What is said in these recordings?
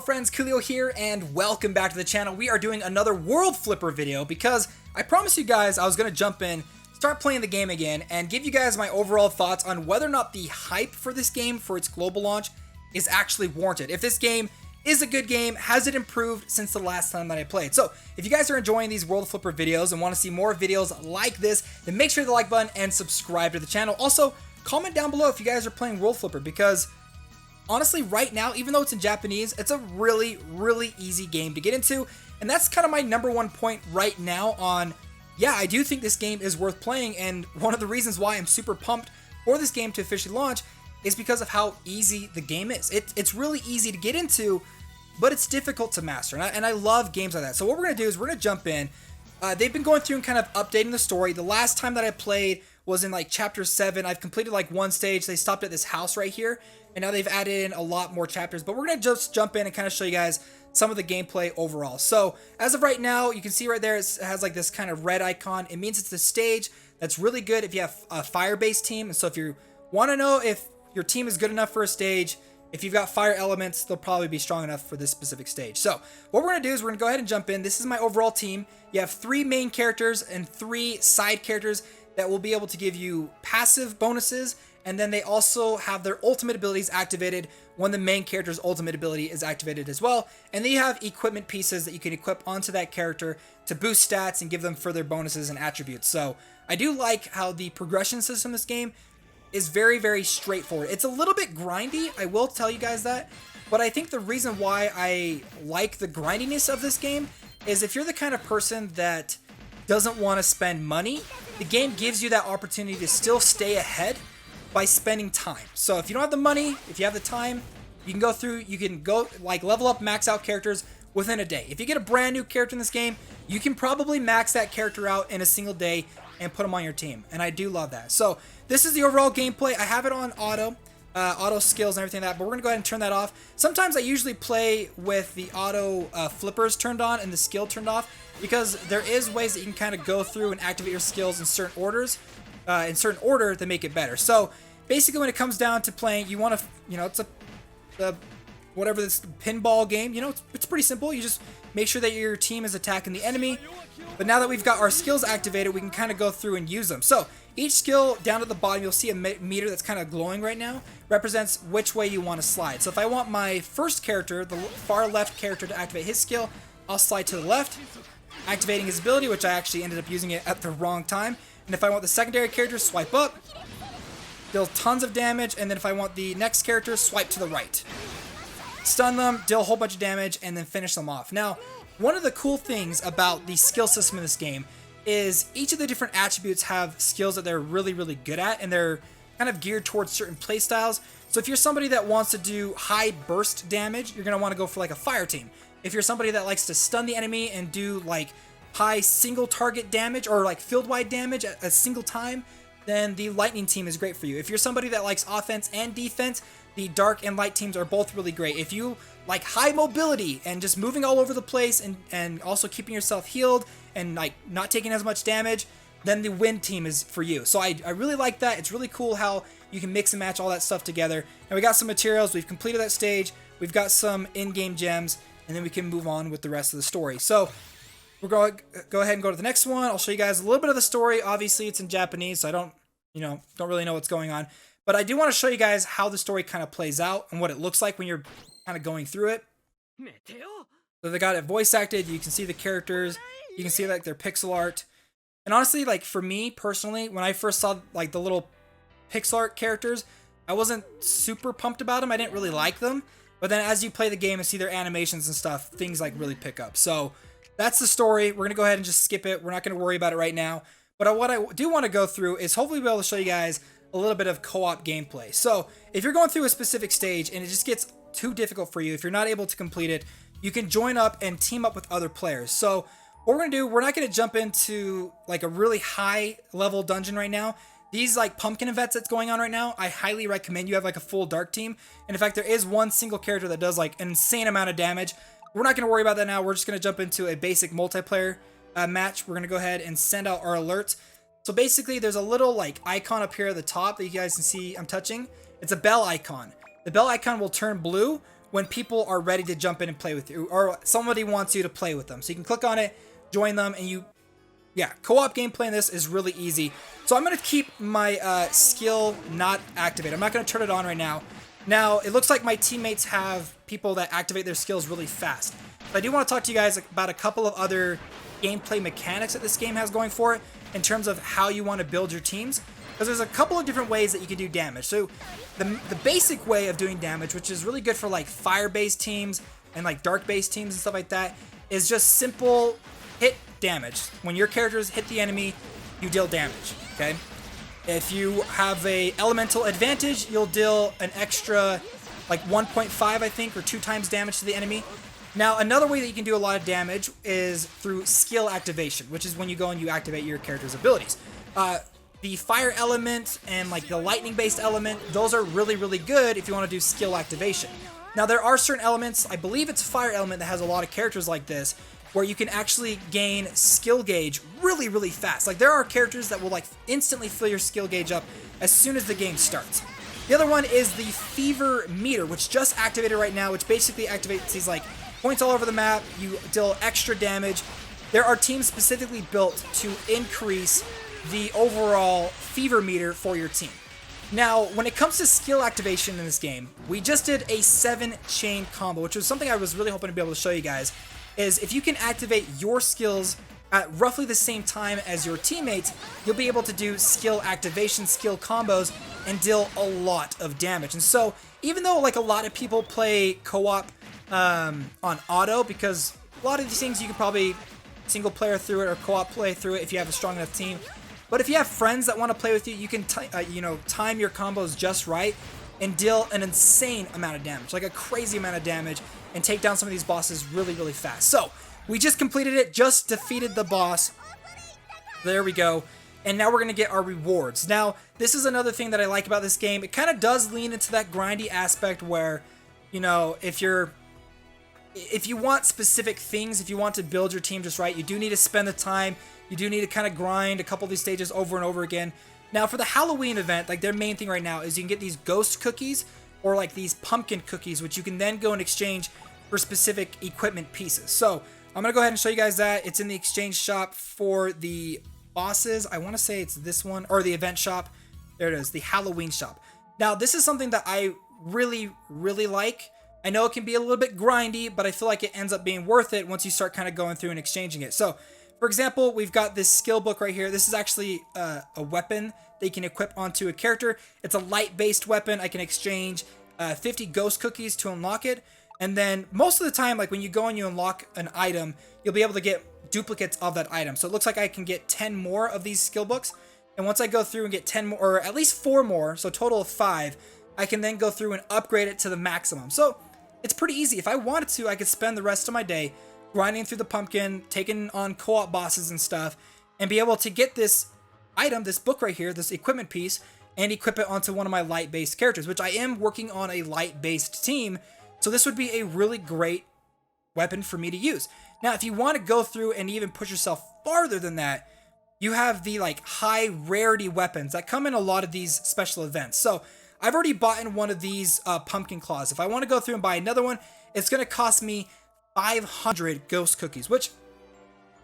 Hello friends, Koolio here, and welcome back to the channel. We are doing another World Flipper video because I promised you guys I was going to jump in, start playing the game again, and give you guys my overall thoughts on whether or not the hype for this game for its global launch is actually warranted. If this game is a good game, has it improved since the last time that I played? So if you guys are enjoying these World Flipper videos and want to see more videos like this, then make sure to hit the like button and subscribe to the channel. Also, comment down below if you guys are playing World Flipper because honestly, right now, even though it's in Japanese, it's a really, really easy game to get into. And that's kind of my #1 point right now on, yeah, I do think this game is worth playing. And one of the reasons why I'm super pumped for this game to officially launch is because of how easy the game is. It's really easy to get into, but it's difficult to master. And I love games like that. So what we're going to do is we're going to jump in. They've been going through and kind of updating the story. The last time that I played was in like chapter 7. I've completed like one stage. They stopped at this house right here, and now they've added in a lot more chapters, but we're going to just jump in and kind of show you guys some of the gameplay overall. So as of right now, you can see right there, it has like this kind of red icon. It means it's the stage that's really good if you have a fire-based team. And so if you want to know if your team is good enough for a stage, if you've got fire elements, they'll probably be strong enough for this specific stage. So what we're going to do is we're going to go ahead and jump in. This is my overall team. You have 3 main characters and 3 side characters that will be able to give you passive bonuses, and then they also have their ultimate abilities activated when the main character's ultimate ability is activated as well. And then you have equipment pieces that you can equip onto that character to boost stats and give them further bonuses and attributes. So I do like how the progression system in this game is very, very straightforward. It's a little bit grindy, I will tell you guys that, but I think the reason why I like the grindiness of this game is if you're the kind of person that doesn't want to spend money, the game gives you that opportunity to still stay ahead by spending time. So if you don't have the money, if you have the time, you can go through, you can go like level up, max out characters within a day. If you get a brand new character in this game, you can probably max that character out in a single day and put them on your team. And I do love that. So this is the overall gameplay. I have it on auto skills and everything like that, but we're gonna go ahead and turn that off. Sometimes I usually play with the auto flippers turned on and the skill turned off, because there is ways that you can kind of go through and activate your skills in certain orders, in certain order to make it better. So basically when it comes down to playing, you want to, you know, it's a whatever this pinball game, you know, it's pretty simple. You just make sure that your team is attacking the enemy. But now that we've got our skills activated, we can kind of go through and use them. So each skill down at the bottom, you'll see a meter that's kind of glowing right now, represents which way you want to slide. So if I want my first character, the far left character, to activate his skill, I'll slide to the left, activating his ability, which I actually ended up using it at the wrong time. And if I want the secondary character, swipe up, deal tons of damage, and then if I want the next character, swipe to the right. Stun them, deal a whole bunch of damage, and then finish them off. Now, one of the cool things about the skill system in this game is each of the different attributes have skills that they're really, really good at, and they're kind of geared towards certain play styles. So if you're somebody that wants to do high burst damage, you're going to want to go for like a fire team. If you're somebody that likes to stun the enemy and do like high single target damage or like field-wide damage at a single time, then the lightning team is great for you. If you're somebody that likes offense and defense, the dark and light teams are both really great. If you like high mobility and just moving all over the place and also keeping yourself healed and like not taking as much damage, then the wind team is for you. So I really like that. It's really cool how you can mix and match all that stuff together. And we got some materials. We've completed that stage. We've got some in-game gems, and then we can move on with the rest of the story. So we're going to go ahead and go to the next one. I'll show you guys a little bit of the story. Obviously, it's in Japanese, so I don't really know what's going on. But I do want to show you guys how the story kind of plays out and what it looks like when you're kind of going through it. So they got it voice acted. You can see the characters. You can see like their pixel art. And honestly, like for me personally, when I first saw like the little pixel art characters, I wasn't super pumped about them. I didn't really like them. But then as you play the game and see their animations and stuff, things like really pick up. So that's the story. We're going to go ahead and just skip it. We're not going to worry about it right now. But what I do want to go through is hopefully be able to show you guys a little bit of co-op gameplay. So if you're going through a specific stage and it just gets too difficult for you, if you're not able to complete it, you can join up and team up with other players. So what we're going to do, we're not going to jump into like a really high level dungeon right now. These like pumpkin events that's going on right now, I highly recommend you have like a full dark team. And in fact, there is one single character that does like an insane amount of damage. We're not going to worry about that now. We're just going to jump into a basic multiplayer match. We're going to go ahead and send out our alerts. So basically there's a little like icon up here at the top that you guys can see I'm touching. It's a bell icon. The bell icon will turn blue when people are ready to jump in and play with you, or somebody wants you to play with them. So you can click on it, join them, and co-op gameplay in this is really easy. So I'm going to keep my skill not activated. I'm not going to turn it on right now. Now, it looks like my teammates have people that activate their skills really fast. But I do want to talk to you guys about a couple of other gameplay mechanics that this game has going for it in terms of how you want to build your teams. Because there's a couple of different ways that you can do damage. So the basic way of doing damage, which is really good for like fire-based teams and like dark-based teams and stuff like that, is just simple hit damage. When your characters hit the enemy, you deal damage, okay? If you have a elemental advantage, you'll deal an extra like 1.5, I think, or 2 times damage to the enemy. Now, another way that you can do a lot of damage is through skill activation, which is when you go and you activate your character's abilities. The fire element and like the lightning based element, those are really, really good if you want to do skill activation. Now, there are certain elements, I believe it's fire element that has a lot of characters like this, where you can actually gain skill gauge really, really fast. Like, there are characters that will like instantly fill your skill gauge up as soon as the game starts. The other one is the fever meter, which just activated right now, which basically activates these like points all over the map. You deal extra damage. There are teams specifically built to increase the overall fever meter for your team. Now, when it comes to skill activation in this game, we just did a 7-chain combo, which was something I was really hoping to be able to show you guys, is if you can activate your skills at roughly the same time as your teammates, you'll be able to do skill activation, skill combos, and deal a lot of damage. And so, even though like a lot of people play co-op on auto, because a lot of these things you can probably single player through it or co-op play through it if you have a strong enough team. But if you have friends that want to play with you, you can time your combos just right and deal an insane amount of damage, like a crazy amount of damage, and take down some of these bosses really, really fast. So, we just completed it, just defeated the boss. There we go. And now we're going to get our rewards. Now, this is another thing that I like about this game. It kind of does lean into that grindy aspect where, you know, if you want specific things, if you want to build your team just right, you do need to spend the time. You do need to kind of grind a couple of these stages over and over again. Now, for the Halloween event, like their main thing right now is you can get these ghost cookies or like these pumpkin cookies, which you can then go and exchange for specific equipment pieces. So I'm going to go ahead and show you guys that. It's in the exchange shop for the bosses. I want to say it's this one, or the event shop. There it is, the Halloween shop. Now, this is something that I really, really like. I know it can be a little bit grindy, but I feel like it ends up being worth it once you start kind of going through and exchanging it. So, for example, we've got this skill book right here. This is actually a weapon that you can equip onto a character. It's a light-based weapon. I can exchange 50 ghost cookies to unlock it. And then most of the time, like when you go and you unlock an item, you'll be able to get duplicates of that item. So it looks like I can get 10 more of these skill books. And once I go through and get 10 more, or at least 4 more, so a total of 5, I can then go through and upgrade it to the maximum. So it's pretty easy. If I wanted to, I could spend the rest of my day grinding through the pumpkin, taking on co-op bosses and stuff, and be able to get this item, this book right here, this equipment piece, and equip it onto one of my light-based characters, which I am working on a light-based team, so this would be a really great weapon for me to use. Now, if you want to go through and even push yourself farther than that, you have the like high rarity weapons that come in a lot of these special events. So I've already bought in one of these pumpkin claws. If I want to go through and buy another one, it's going to cost me 500 ghost cookies, which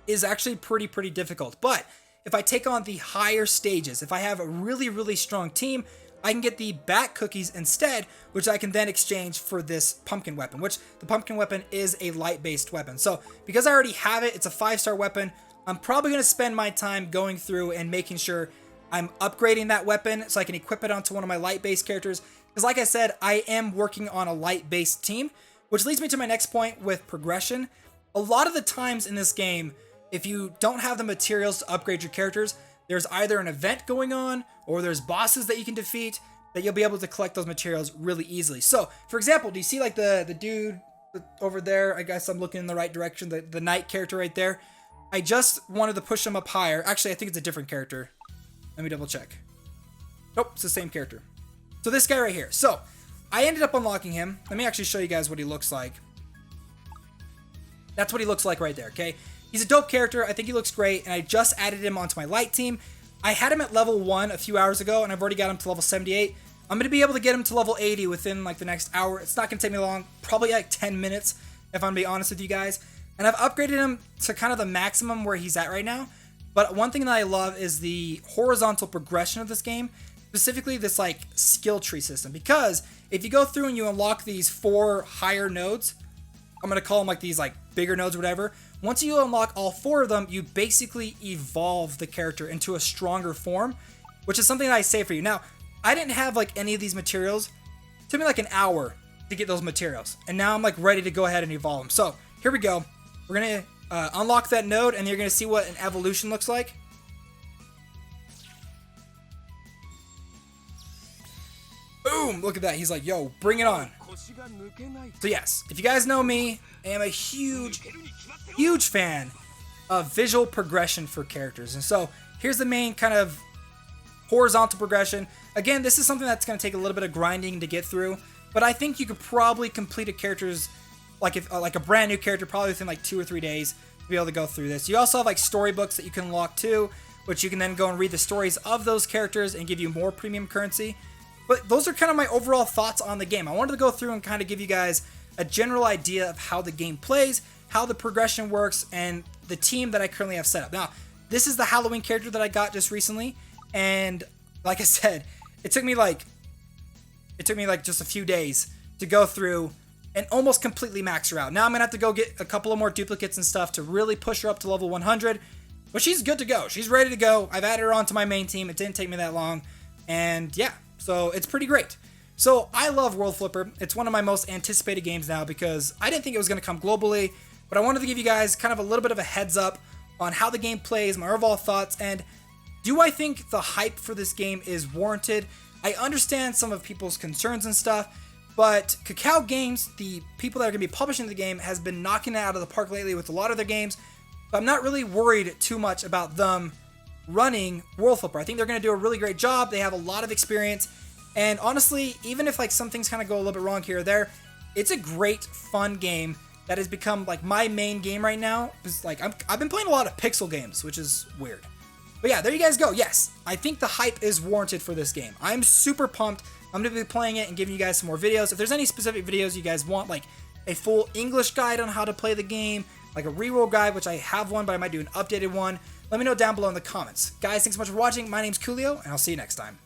is actually pretty difficult. But if I take on the higher stages, if I have a really, really strong team, I can get the bat cookies instead, which I can then exchange for this pumpkin weapon, which the pumpkin weapon is a light-based weapon. So because I already have it, it's a 5-star weapon, I'm probably going to spend my time going through and making sure I'm upgrading that weapon so I can equip it onto one of my light-based characters. Because like I said, I am working on a light-based team, which leads me to my next point with progression. A lot of the times in this game, if you don't have the materials to upgrade your characters, there's either an event going on or there's bosses that you can defeat that you'll be able to collect those materials really easily. So, for example, do you see like the dude over there? I guess I'm looking in the right direction, the knight character right there. I just wanted to push him up higher. Actually, I think it's a different character. Let me double check. Nope, it's the same character. So this guy right here. So, I ended up unlocking him. Let me actually show you guys what he looks like. That's what he looks like right there, okay? He's a dope character. I think he looks great, and I just added him onto my light team. I had him at level 1 a few hours ago, and I've already got him to level 78. I'm going to be able to get him to level 80 within like the next hour. It's not going to take me long, probably like 10 minutes if I'm going to be honest with you guys. And I've upgraded him to kind of the maximum where he's at right now. But one thing that I love is the horizontal progression of this game, specifically this like skill tree system. Because if you go through and you unlock these 4 higher nodes, I'm going to call them like these like bigger nodes or whatever. Once you unlock all 4 of them, you basically evolve the character into a stronger form, which is something that I say for you. Now, I didn't have like any of these materials. It took me like an hour to get those materials. And now I'm like ready to go ahead and evolve them. So here we go. We're going to unlock that node and you're going to see what an evolution looks like. Boom! Look at that. He's like, yo, bring it on. So yes, if you guys know me, I am a huge fan of visual progression for characters. And so here's the main kind of horizontal progression. Again, this is something that's going to take a little bit of grinding to get through, but I think you could probably complete a character's, like a brand new character, probably within like 2 or 3 days to be able to go through this. You also have like storybooks that you can unlock too, which you can then go and read the stories of those characters and give you more premium currency. But those are kind of my overall thoughts on the game. I wanted to go through and kind of give you guys a general idea of how the game plays, how the progression works, and the team that I currently have set up. Now, this is the Halloween character that I got just recently, and like I said, it took me like just a few days to go through and almost completely max her out. Now I'm gonna have to go get a couple of more duplicates and stuff to really push her up to level 100, but she's good to go. She's ready to go. I've added her onto my main team. It didn't take me that long, and yeah, so it's pretty great. So I love World Flipper. It's one of my most anticipated games now because I didn't think it was going to come globally, but I wanted to give you guys kind of a little bit of a heads up on how the game plays, my overall thoughts, and do I think the hype for this game is warranted? I understand some of people's concerns and stuff, but Koolio Games, the people that are going to be publishing the game, has been knocking it out of the park lately with a lot of their games, but I'm not really worried too much about them running World Flipper. I think they're going to do a really great job. They have a lot of experience, and honestly, even if like some things kind of go a little bit wrong here or there, it's a great, fun game that has become like my main game right now. It's like I've been playing a lot of pixel games, which is weird. But yeah, there you guys go. Yes, I think the hype is warranted for this game. I'm super pumped. I'm going to be playing it and giving you guys some more videos. If there's any specific videos you guys want, like a full English guide on how to play the game, like a reroll guide, which I have one, but I might do an updated one, let me know down below in the comments. Guys, thanks so much for watching. My name's Koolio, and I'll see you next time.